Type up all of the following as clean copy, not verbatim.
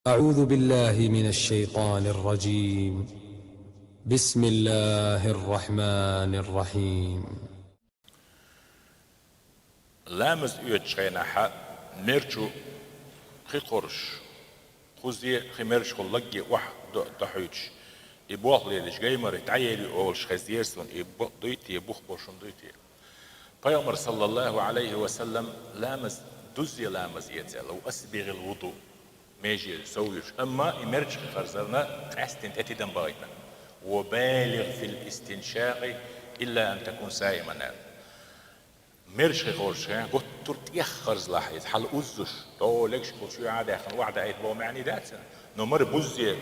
أعوذ بالله من الشيطان الرجيم. بسم الله الرحمن الرحيم. لامز يتشينها نرجو خيقرش خوزي خمرش خلقي واحد دحوش يبوخ ليش جايمر تعيلي أولش خزيرسون يبوخ دويتي يبوخ بوشون دويتي بيامر صلى الله عليه وسلم لامز دزي لامز يتسأل وأسبغ الوضوء ميجي سويش أما يمرج خرزرنا أستن أتدم باينا وبالغ في الاستنشاق إلا أن تكون سائما مرش خورش قلت ترت يخرز لاحظ حل أزش تو ليش كل شو عادة خن وعدة أيت بو معني داتس نمر بوزي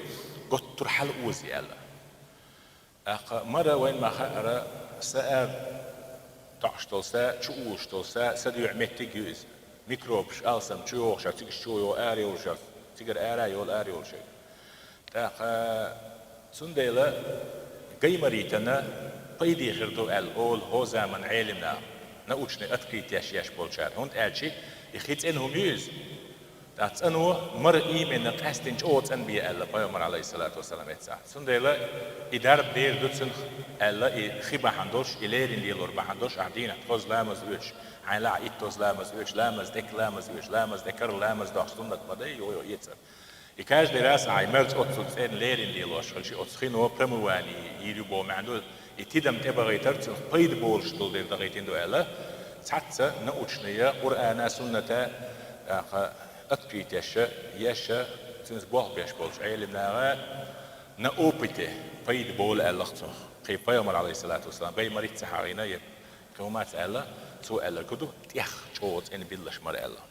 قلت تر حل أوزي الله مرة وين ما خأر سأر تعشتل سأ شوشتل سأ سدو عمت تجيز ميكروبش ألسم شو شو تيجي شو يو آري ولا شو تيجي آري ولا آري ولا شيء سنديلا قيمريتنا قيدي غردو الأول هو زمن علمنا نوچني أتقيت ياش بولشار هون أجي يخيت إنهم يوز تات أنو مر إيمن قاستنج أوت أن بي الله بيومر عليه الصلاة والسلام إتسا سنديلا إدار بير دوتسن الله خيبا حندوش إليرين ديلور بحندوش عدينا توز لامز ويش عين لا إتوز لامز ويش لامز ديك لامز ويش لامز دكر لامز داشتوندك مدي يو يتسا يكاش دراس عيمرت أوتسوت إن ليرين ديلوش خلشي أوتسخينو برمواني يريبو معندو يتيدم تبغي ترتن قيد بولش دول دير دغيتين دو ألا تحتى نوچنيا قرآن سنة أتقيت يشا تنس بوح بيش بولش علمنا نأوبته قيد بول ألا خطر قيب بيومر عليه الصلاة والسلام بي مريت سحارينا كومات ألا تو ألا كدو تيخ شوت إن بيلش مر ألا